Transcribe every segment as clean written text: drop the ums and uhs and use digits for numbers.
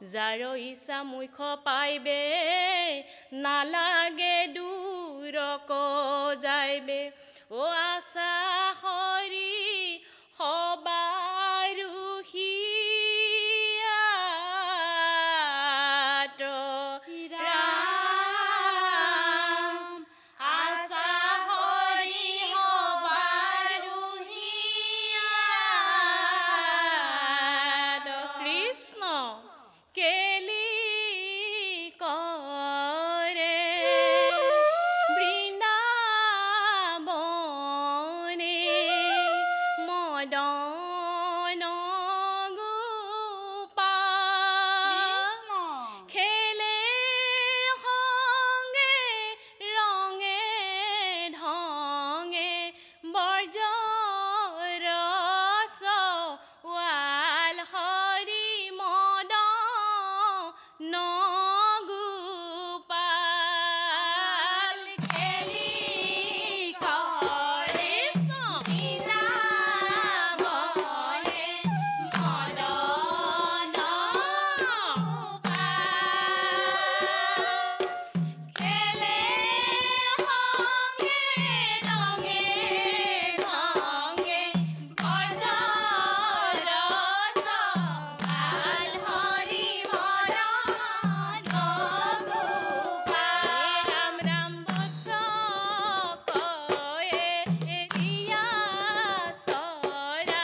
যাৰ ইচ্ছা মুখ পাইবে নালাগে দূৰক যাইবে ও আশা হৰি সবাৰু হিয়াত ৰাম আশা হৰি সবাৰু হিয়াত কৃষ্ণ কেলি কৰে বৃন্দাবনে মদন গোপাল খেলে সংগে ৰঙে ঢঙে বৰজৰস ৱাল হৰি মদন গোপাল খেলি কৰে বৃন্দাবনে মদন গোপাল খেলে সংগে ৰঙে ঢঙে বৰজৰস ৱাল হৰি মদন গোপাল ৰাম ৰাম বৎস কয়ে এৰিয়া চৰাই ফুৰা ধেনু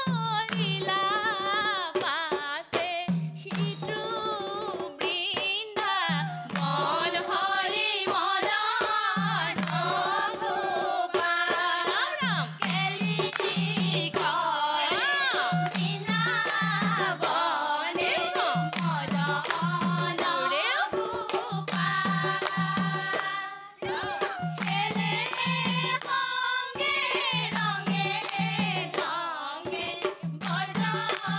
পবিত্ৰ কৰিলা পাছে সিটো বৃন্দাবন হৰি মদন গোপাল ৰাম কেলি কৰে বৃন্দাবনে মদন গোপাল খেলে সংগে ৰঙে ঢঙে বৰজৰস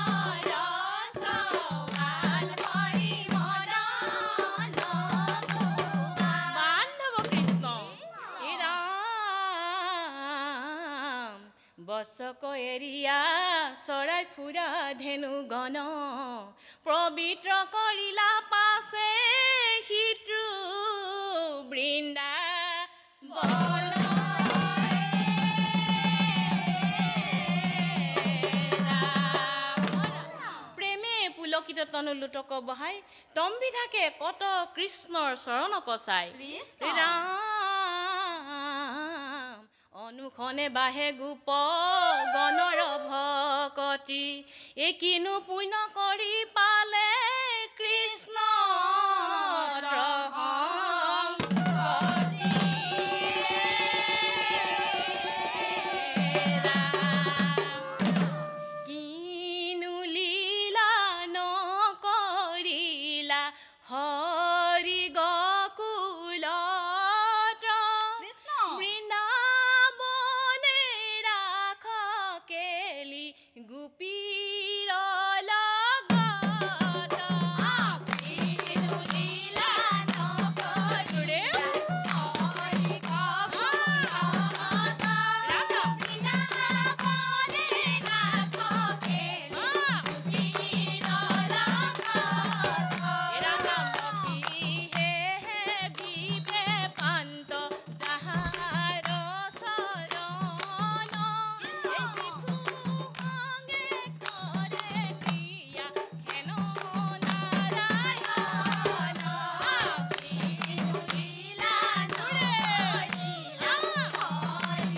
ৱাল হৰি মদন বান্ধৱ কৃষ্ণ হে ৰাম বচক এৰিয়া চৰাই ফুৰা ধেনু গণ পবিত্ৰ কৰিলা পাছে সিটো বৃন্দাবন প্ৰেমে পুলকিত তনু লুটক বহাই তম্বি থাকে কত কৃষ্ণৰ চৰণক চাই ৰাম অনুখনে বাহে গোপ গণৰ ভকতি এ কিনো পুণ্য কৰি পালে কৃষ্ণ কিনো লীলা নকৰিলা হৰি গকুলত বৃন্দাবনে ৰাখ কেলি গোপীৰ লগত কিনো লীলা নকৰিলা হৰি গকুলত বৃন্দাবনে ৰাখ কেলি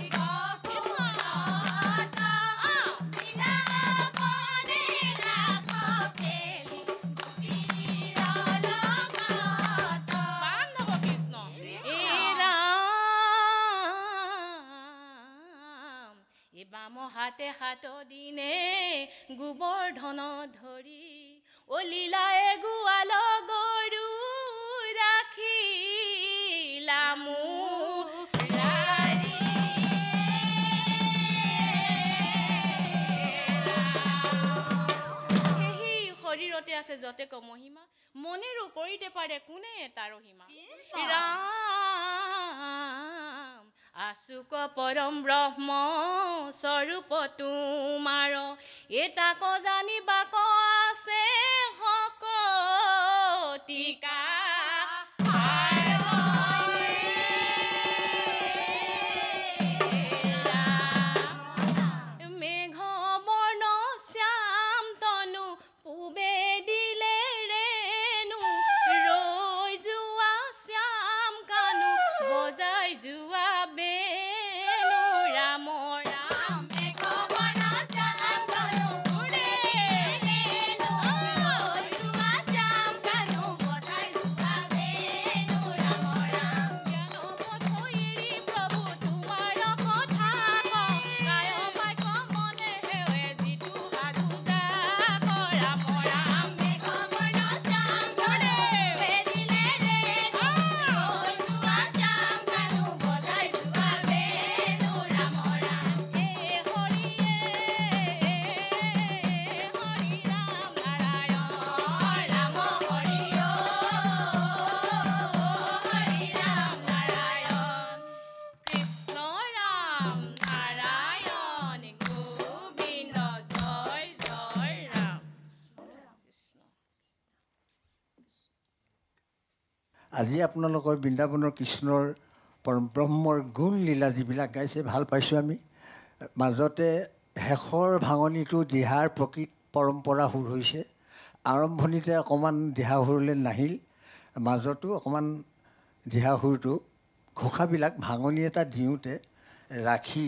গোপীৰ লগত বাম হাতে হাত দিনে গোবৰ্ধন ধৰি ও লীলায়ে গোৱাল গৰু ৰাখিলা মুৰাৰী সেই শৰীৰতে আছে যতে ক মহিমা মনেৰ ওপৰিতে পাৰে কোনে তাৰ সীমা ৰাম আশুক পৰম ব্ৰহ্ম স্বৰূপ তোমাৰ এটাক জানিবাক আছে শকতিকা মেঘ বৰ্ণ শ্যাম তনু পূবে দিলে ৰেণু ৰৈ যোৱা শ্যাম কানু বজাই যোৱা বেণু ৰাম ৰাম মেঘ বৰ্ণ শ্যাম তনু পূবে ৰেণু ৰৈ যোৱা শ্যাম কানু বজাই যোৱা বেণু ৰাম ৰাম জ্ঞান পথৈৰী প্ৰভু তোমাৰ কথা কায় মাইক মনে হেৱে যিটো সাধু যাক ৰাম ৰাম মেঘ বৰ্ণ শ্যাম তনু পূবে দিলে ৰেণু ৰৈ যোৱা শ্যাম কানু বজাই যোৱা বেণু ৰাম ৰাম হে হৰি ৰাম নাৰায়ণ ৰাম হৰি হৰি ৰাম নাৰায়ণ কৃষ্ণ ৰাম নাৰায়ণ গোবিন্দ জয় জয় ৰাম কৃষ্ণ আজি আপোনালোকৰ বৃন্দাবনৰ কৃষ্ণৰ ব্ৰহ্মৰ গুণ লীলা যিবিলাক গাইছে ভাল পাইছোঁ আমি মাজতে শেষৰ ভাঙনিটো দিহাৰ প্ৰকৃত পৰম্পৰা সুৰ হৈছে আৰম্ভণিতে অকণমান দিহা সুৰলৈ নাহিল মাজতো অকণমান দিহা সুৰটো ঘোষাবিলাক ভাঙনি এটা দিওঁতে ৰাখি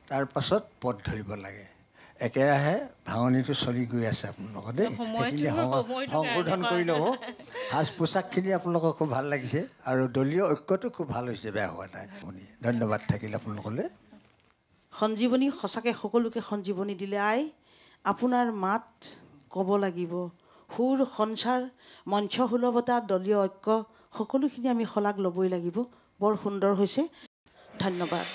তাৰ পাছত পদ ধৰিব লাগে একেৰাহে ভাঙনিটো চলি গৈ আছে আপোনালোকৰ দেই সেইখিনি সংশোধন কৰি ল'ব সাজ পোছাকখিনি আপোনালোকৰ খুব ভাল লাগিছে আৰু দলীয় ঐক্যটো খুব ভাল হৈছে বেয়া হোৱা নাই শুনি ধন্যবাদ থাকিল আপোনালোকলৈ সঞ্জীৱনী সঁচাকৈ সকলোকে সঞ্জীৱনী দিলে আই আপোনাৰ মাত ক'ব লাগিব সুৰ সঞ্চাৰ মঞ্চ সুলভতা দলীয় ঐক্য সকলোখিনি আমি শলাগ ল'বই লাগিব বৰ সুন্দৰ হৈছে ধন্যবাদ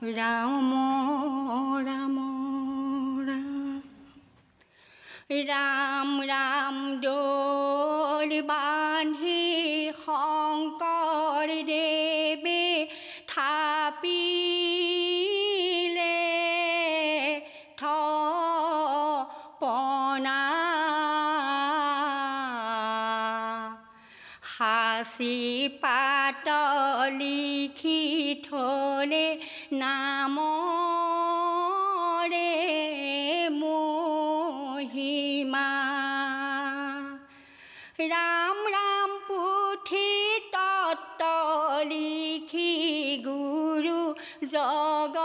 ৰাম ৰাম ৰাম ৰাম দোল বান্ধি শংকৰ দেৱে থাপিলে থপনা সাঁচি পাত লিখি থলে নামৰে মহিমা ৰাম ৰাম পুথি তত্ত্ব লিখি গুৰু জগতত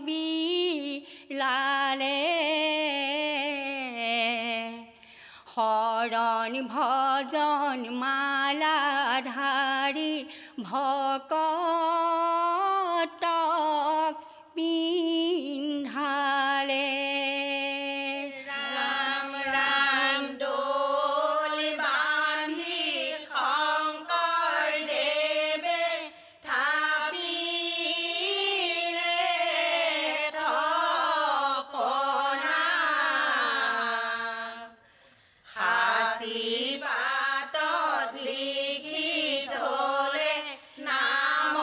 বিলালে শৰণ ভজন মালা ধাৰি ভকতক পিন্ধালে ৰাম ৰাম দোল বান্ধি শংকৰ দেৱে থাপিলে থপনা সাঁচি পাতত লিখি থলে নাম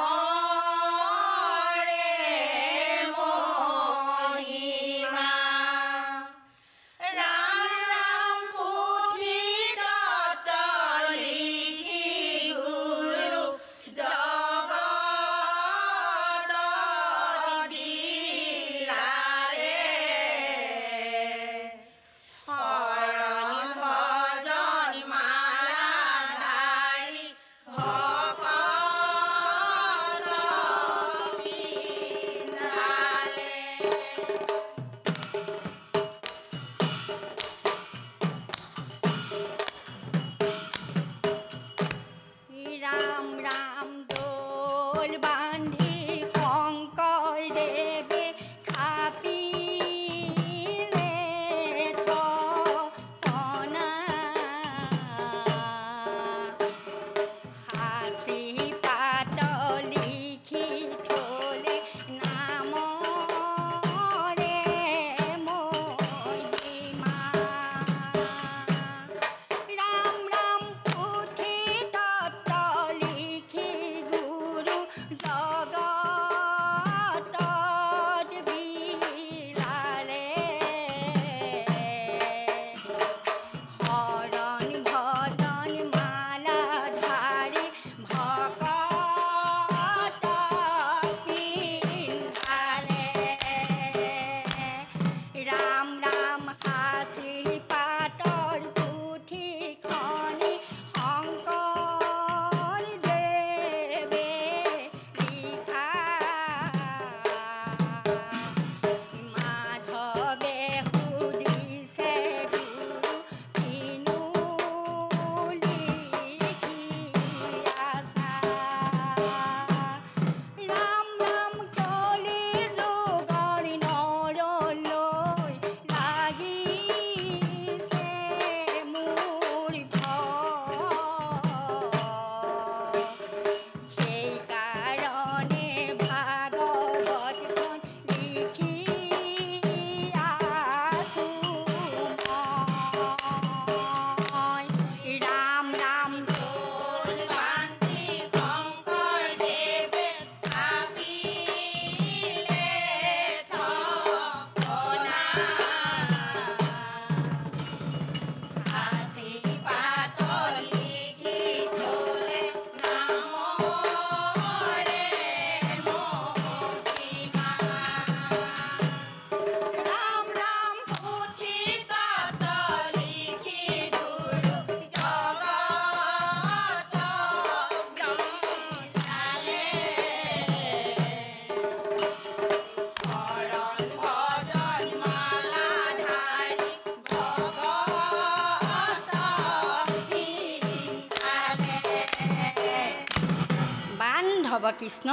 হ'ব কৃষ্ণ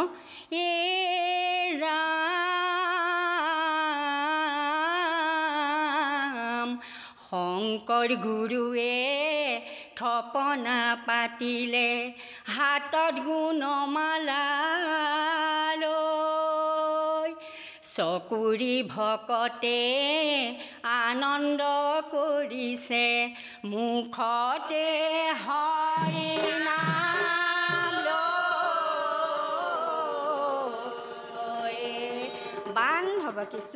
এ ৰাম শংকৰ গুৰুৱে থপনা পাতিলে হাতত গুণমালা লৈ চকুৰি ভকতে আনন্দ কৰিছে মুখতে হৰি নাম লৈ বান হ'ব কৃষ্ণ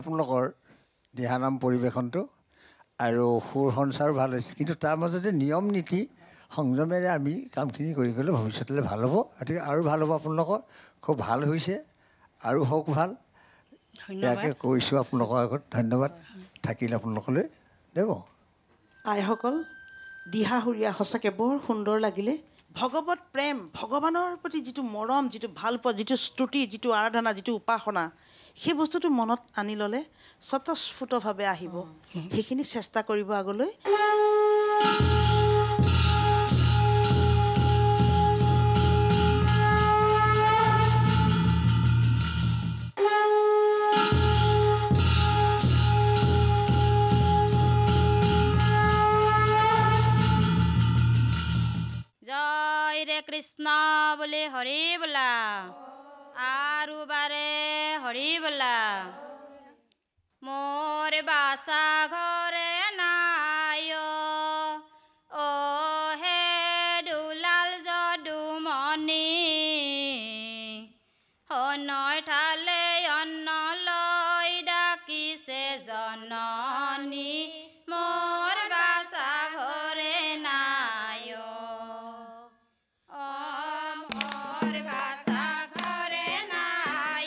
আপোনালোকৰ দিহানাম পৰিৱেশনটো আৰু সুৰ সঞ্চাৰো ভাল হৈছে কিন্তু তাৰ মাজতে নিয়ম নীতি সংযমেৰে আমি কামখিনি কৰি গ'লে ভৱিষ্যতলৈ ভাল হ'ব গতিকে আৰু ভাল হ'ব আপোনালোকৰ খুব ভাল হৈছে আৰু হওক ভাল ইয়াকে কৈছোঁ আপোনালোকৰ আগত ধন্যবাদ থাকিল আপোনালোকলৈ দেৱ আইসকল দিহাসুৰীয়া সঁচাকৈ বৰ সুন্দৰ লাগিলে ভগৱত প্ৰেম ভগৱানৰ প্ৰতি যিটো মৰম যিটো ভাল পোৱা যিটো স্তুতি যিটো আৰাধনা যিটো উপাসনা সেই বস্তুটো মনত আনি ল'লে স্বতঃস্ফূৰ্তভাৱে আহিব সেইখিনি চেষ্টা কৰিব আগলৈ জয় ৰে কৃষ্ণ বলে হৰি বোলা আৰু বাৰে হৰি বোলা মোৰ বাসা ঘৰে নাই অ হে দুলাল যদুমণি হনৰ ঠালে অন্ন লৈ ডাকিছে জননী মোৰ বাসা ঘৰে নাই মোৰ বাসা ঘৰে নাই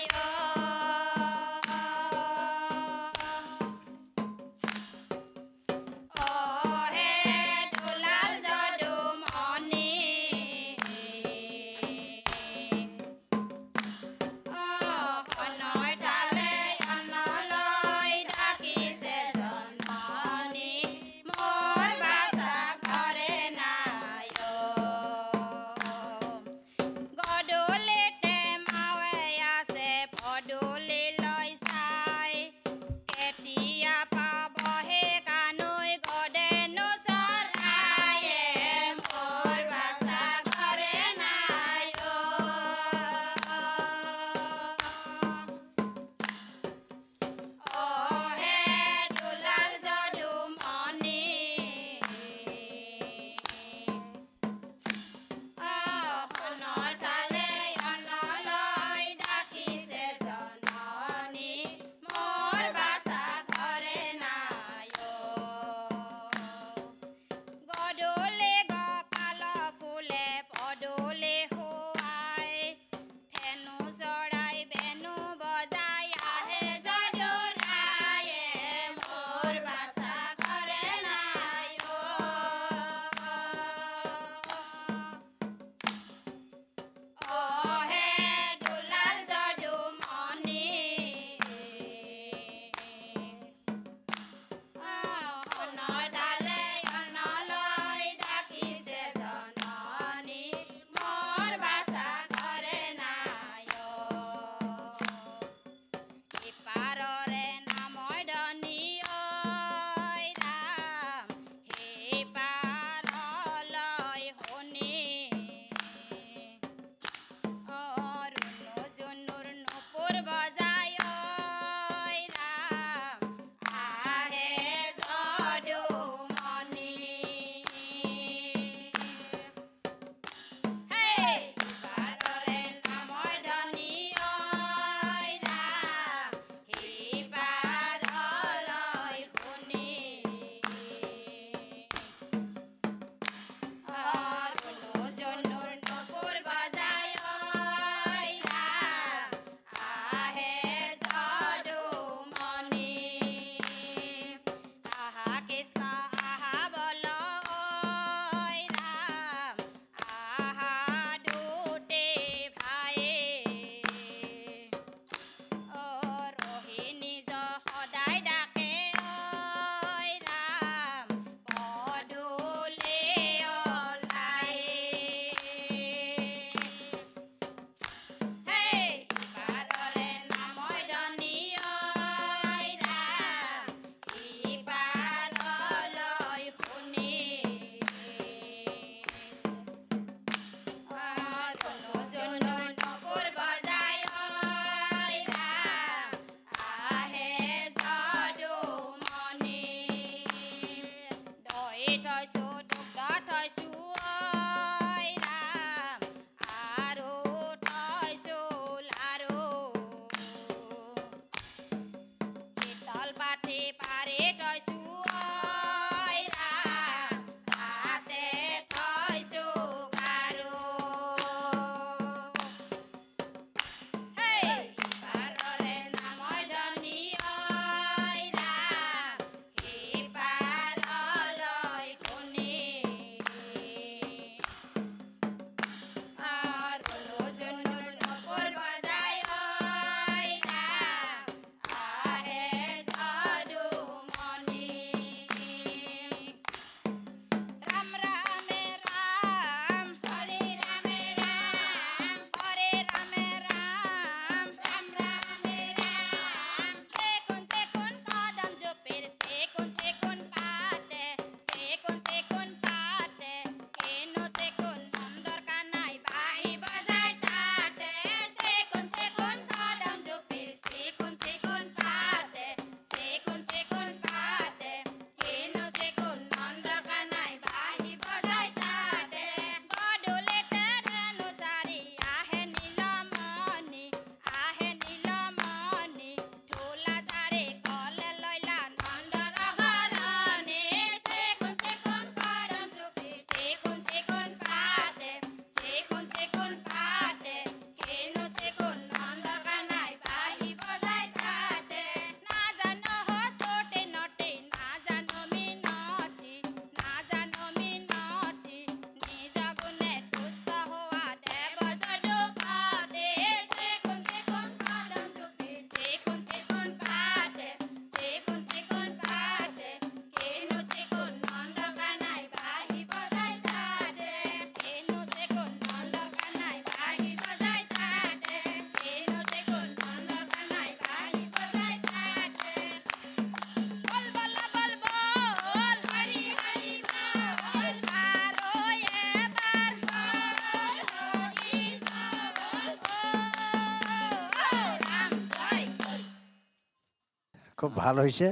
খুব ভাল হৈছে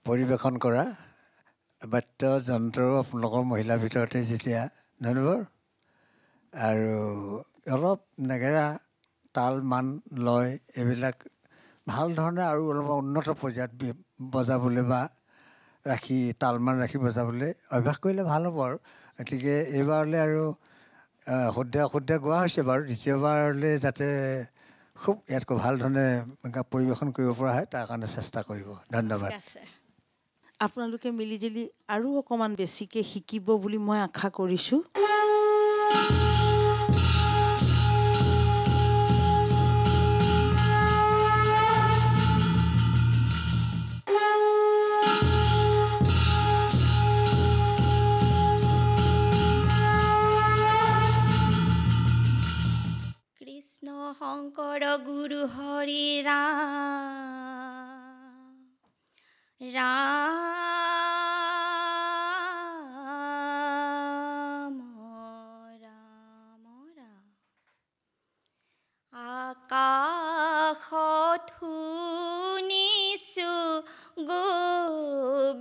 পৰিৱেশন কৰা বাদ্যযন্ত্ৰও আপোনালোকৰ মহিলাৰ ভিতৰতে যেতিয়া ধন্যবাদ আৰু অলপ নেগেৰা তাল মান লয় এইবিলাক ভাল ধৰণে আৰু অলপ উন্নত পৰ্যায়ত বজাবলৈ বা ৰাখি তালমান ৰাখি বজাবলৈ অভ্যাস কৰিলে ভাল হ'ব আৰু গতিকে এইবাৰলৈ আৰু শুদ্ধ অশুদ্ধ গোৱা হৈছে বাৰু দ্বিতীয়বাৰলৈ যাতে খুব ইয়াতকৈ ভাল ধৰণে পৰিৱেশন কৰিব পৰা হয় তাৰ কাৰণে চেষ্টা কৰিব ধন্যবাদ আপোনালোকে মিলিজুলি আৰু অকণমান বেছিকৈ শিকিব বুলি মই আশা কৰিছোঁ কৃষ্ণ শংকৰ গুৰু হৰি ৰাম ৰাম ৰাম ৰাম আকাশত শুনিছো গোবিন্দৰ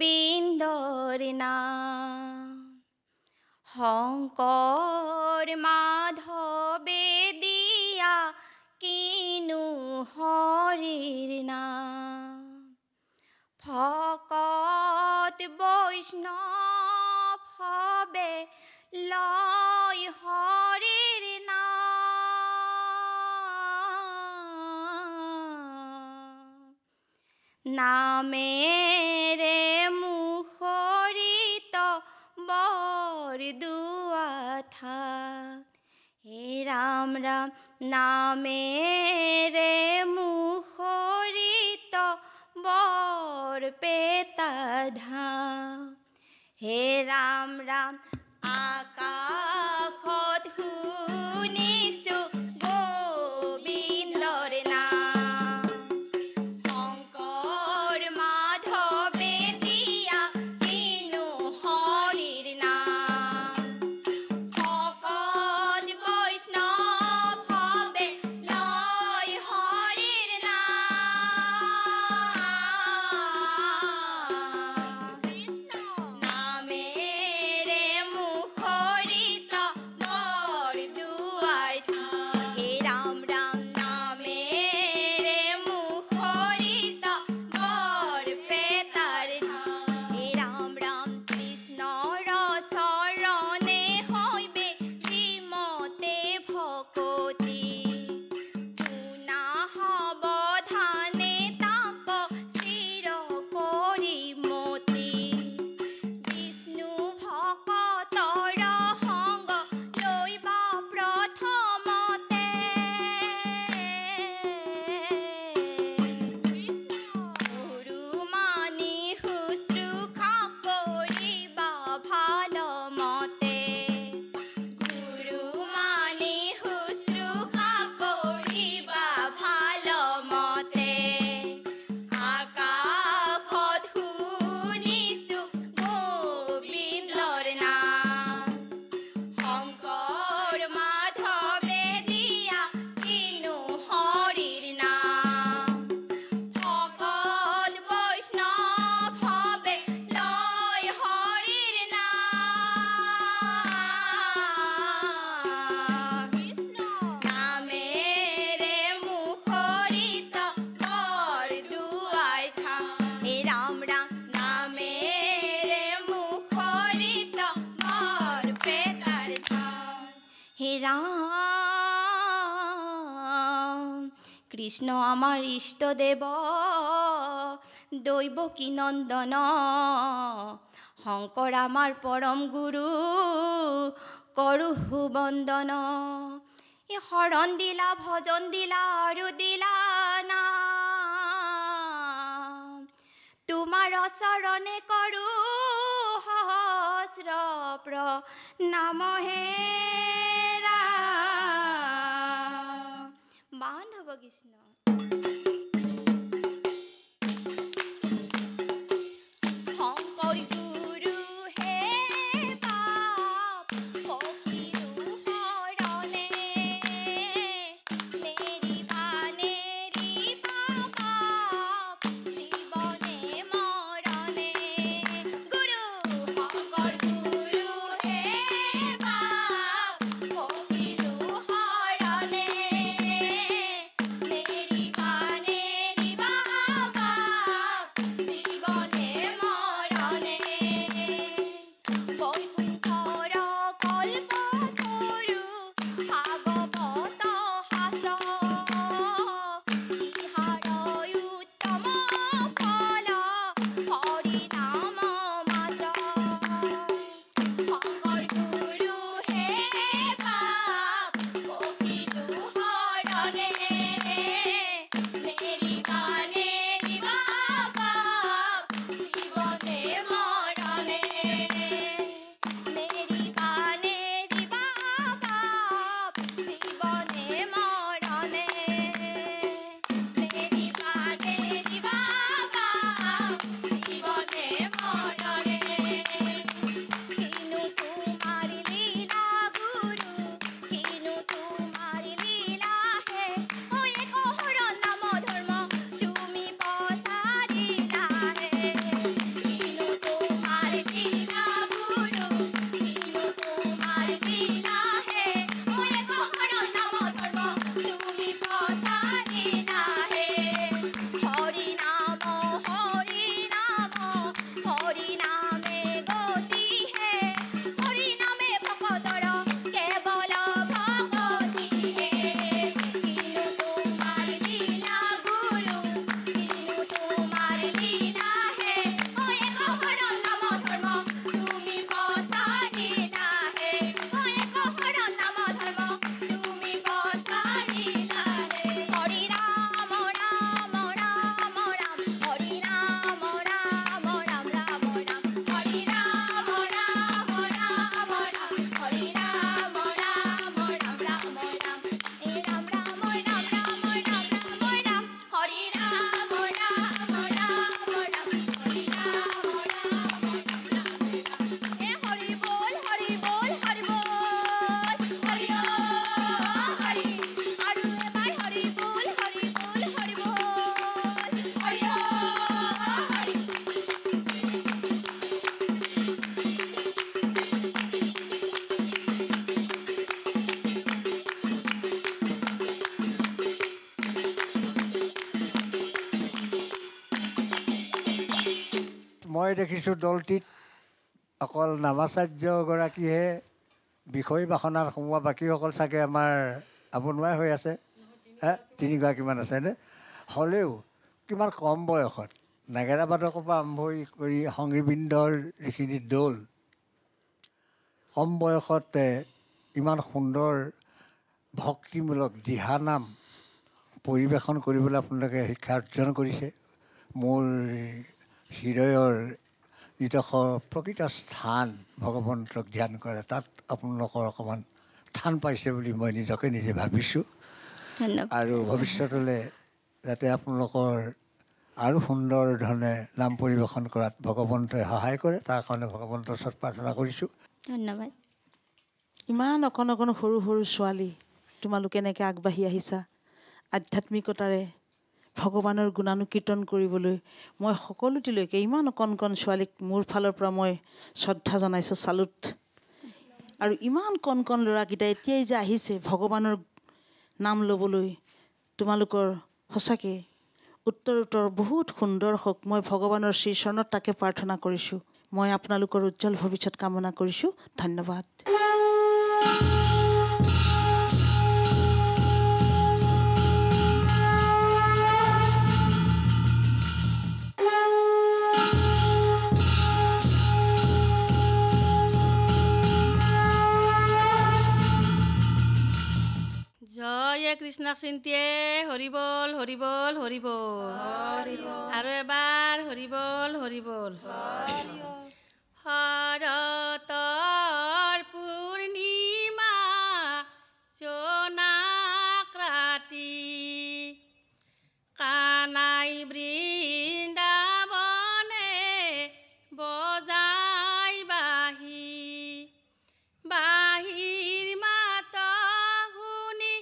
নাম শংকৰ মাধৱে দিয়া কিনো হৰিৰ নাম ভকত বৈষ্ণৱে লয় হৰিৰ নাম নামেৰে মুখৰিত বৰদুৱাথা হে ৰাম ৰাম নামেৰে মুখৰিত বৰপেটা ধাম হে ৰাম ৰাম আকাশত শুনিছো গোবিন্দৰ নাম শংকৰ মাধৱে দিয়া কিনো হৰিৰ নাম ভকত বৈষ্ণৱে লয় হৰিৰ নাম নামেৰে মুখৰিত বৰদুৱাৰ হে ৰাম ৰাম নামেৰে মুখৰিত বৰপেটাৰ হে ৰাম ৰাম কৃষ্ণৰ চৰণে হৈবে শ্ৰীমতে ভকতি শুনা সাৱধানে তাক চিৰ কৰি মতি বিষ্ণু ভকতৰ সংগ লৈবা প্ৰথমতে গুৰু মানি শুশ্ৰূষা কৰিবা ভাল মতে গুৰু মানি শুশ্ৰূষা কৰিবা ভাল মতে আকাশত শুনিছো গোবিন্দৰ নাম শংকৰ মাধৱে দিয়া কিনো হৰিৰ নাম ভকত বৈষ্ণৱে লয় হৰিৰ নাম নামেৰে মুখৰিত বৰদুৱাৰ হে ৰাম ৰাম নামেৰে মুখৰিত বৰপেটাৰ হে ৰাম কৃষ্ণ আমাৰ ইষ্টদেৱ দৈৱকী নন্দন শংকৰ আমাৰ পৰম গুৰু কৰো বন্দন এই শৰণ দিলা ভজন দিলা আৰু দিলা নাম তোমাৰ চৰণে কৰো সহস্ৰ প্ৰণাম হে ৰাম বান্ধৱ কৃষ্ণ শংকৰ গুৰু হে বাপ ফকীৰো শৰণে নেৰিবা বাপ শ্ৰী মই দেখিছোঁ দলটিত অকল নামাচাৰ্যগৰাকীহে বিষয় বাসনাত সোমোৱা, বাকীসকল চাগে আমাৰ আপোনোৱাই হৈ আছে। তিনিগৰাকীমান আছেনে? হ'লেও কিমান কম বয়সত নাগেৰা বাদকৰ পৰা আৰম্ভ কৰি সংগীবৃন্দৰ যিখিনি দল, কম বয়সতে ইমান সুন্দৰ ভক্তিমূলক দিহানাম পৰিৱেশন কৰিবলৈ আপোনালোকে শিক্ষা অৰ্জন কৰিছে। মোৰ হৃদয়ৰ যিডোখৰ প্ৰকৃত স্থান ভগৱন্তক ধ্যান কৰে, তাত আপোনালোকৰ অকণমান স্থান পাইছে বুলি মই নিজকে নিজে ভাবিছোঁ। আৰু ভৱিষ্যতলৈ যাতে আপোনালোকৰ আৰু সুন্দৰ ধৰণে নাম পৰিৱেশন কৰাত ভগৱন্তই সহায় কৰে, তাৰ কাৰণে ভগৱন্তৰ ওচৰত প্ৰাৰ্থনা কৰিছোঁ। ধন্যবাদ। ইমান অকণ অকণ সৰু সৰু ছোৱালী তোমালোকে এনেকৈ আগবাঢ়ি আহিছা আধ্যাত্মিকতাৰে ভগৱানৰ গুণানুকীৰ্তন কৰিবলৈ। মই সকলোটিলৈকে ইমান অকণ অকণ ছোৱালীক মোৰ ফালৰ পৰা মই শ্ৰদ্ধা জনাইছোঁ, চালুট। আৰু ইমান কণ কণ ল'ৰাকেইটা এতিয়াই যে আহিছে ভগৱানৰ নাম ল'বলৈ, তোমালোকৰ সঁচাকৈ উত্তৰ বহুত সুন্দৰ হওক। মই ভগৱানৰ শ্ৰীচৰণত তাকে প্ৰাৰ্থনা কৰিছোঁ। মই আপোনালোকৰ উজ্জ্বল ভৱিষ্যত কামনা কৰিছোঁ। ধন্যবাদ। জয় কৃষ্ণক চিন্তিয়ে হৰিবল হৰিবল হৰিবল, আৰু এবাৰ হৰিবল হৰিবল। শৰতৰ পূৰ্ণিমা জোনাক ৰাতি, কানাই বৃন্দাবনে বজাই বাঁহী, বাঁহীৰ মাত শুনি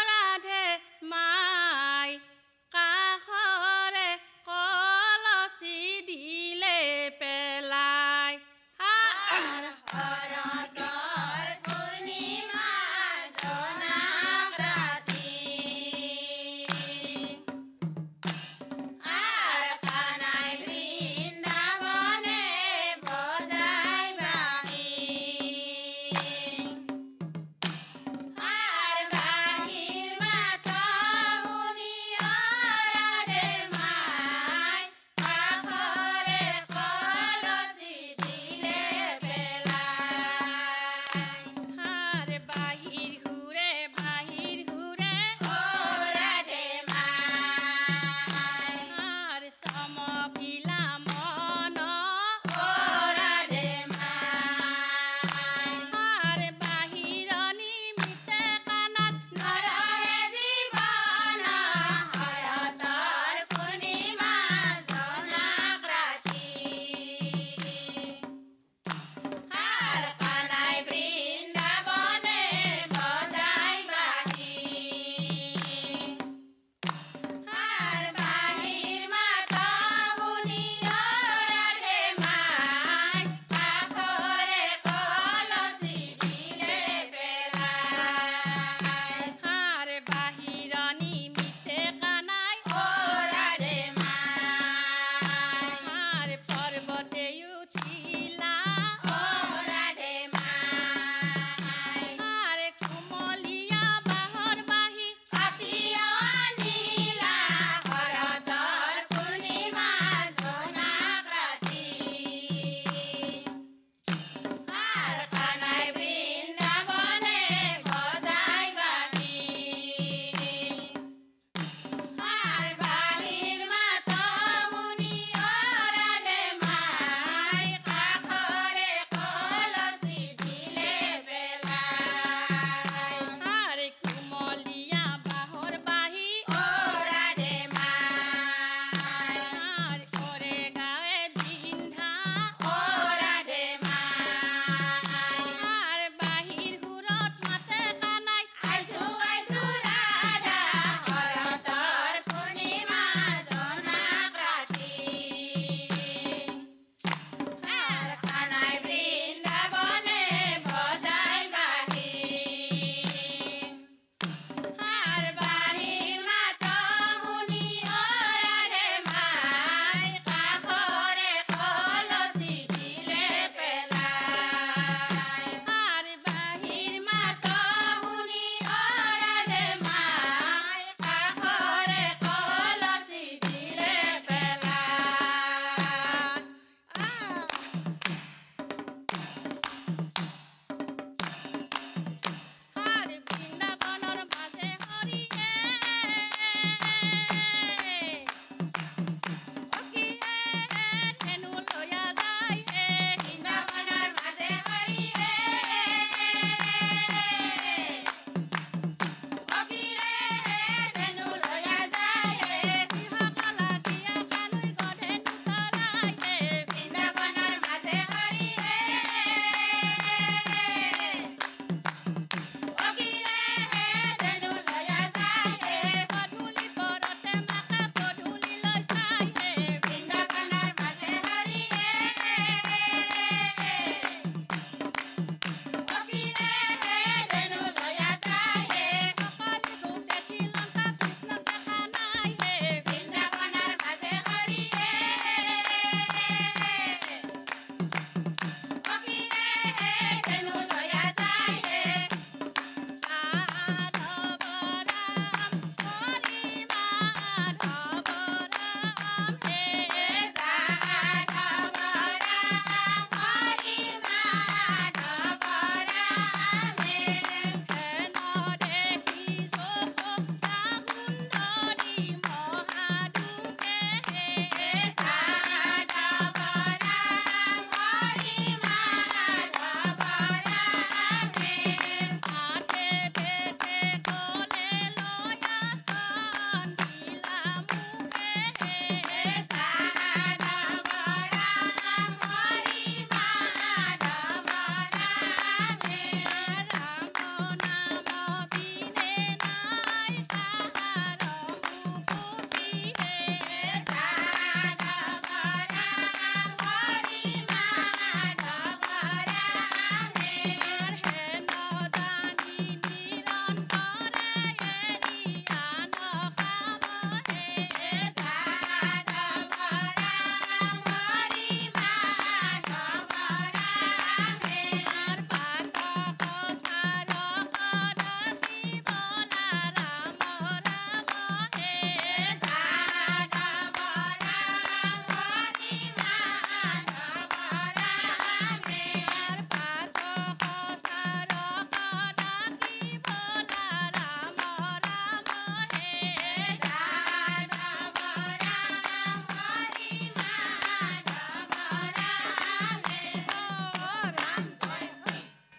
ৰাধে মাই কাষৰে কলচি দিলে পেলাই।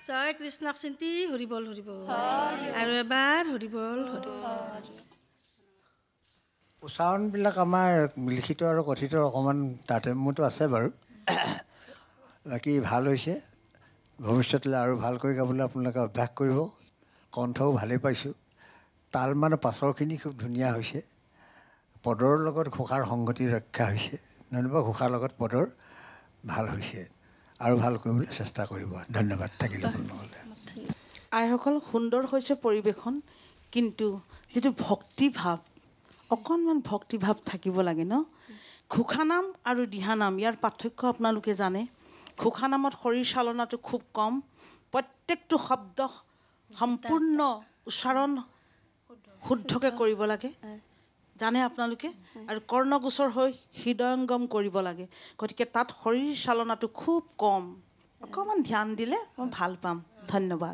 জয় কৃষ্ণক চিন্তি হৰিবল হৰিবল আৰু এবাৰ হৰিবল হৰিবল উচ্চাৰণবিলাক আমাৰ লিখিত আৰু কথিত অকণমান তাৰতম্যটো আছে বাৰু বাকী ভাল হৈছে ভৱিষ্যতলৈ আৰু ভালকৈ গাবলৈ আপোনালোকে অভ্যাস কৰিব কণ্ঠও ভালেই পাইছোঁ তাল মানে পাছৰখিনি খুব ধুনীয়া হৈছে পদৰ লগত ঘোষাৰ সংগতি ৰক্ষা হৈছে নহ'লে ঘোষাৰ লগত পদৰ ভাল হৈছে আৰু ভাল কৰিবলৈ চেষ্টা কৰিব ধন্যবাদ থাকিল আপোনালোকলৈ আইসকল সুন্দৰ হৈছে পৰিৱেশন কিন্তু যিটো ভক্তিভাৱ অকণমান ভক্তিভাৱ থাকিব লাগে ন ঘোষানাম আৰু দিহানাম ইয়াৰ পাৰ্থক্য আপোনালোকে জানে ঘোষানামত শৰীৰ চালনাটো খুব কম প্ৰত্যেকটো শব্দ সম্পূৰ্ণ উচ্চাৰণ শুদ্ধকৈ কৰিব লাগে জানে আপোনালোকে আৰু কৰ্ণগোচৰ হৈ হৃদয়ংগম কৰিব লাগে গতিকে তাত শৰীৰ চালনাটো খুব কম অকণমান ধ্যান দিলে মই ভাল পাম ধন্যবাদ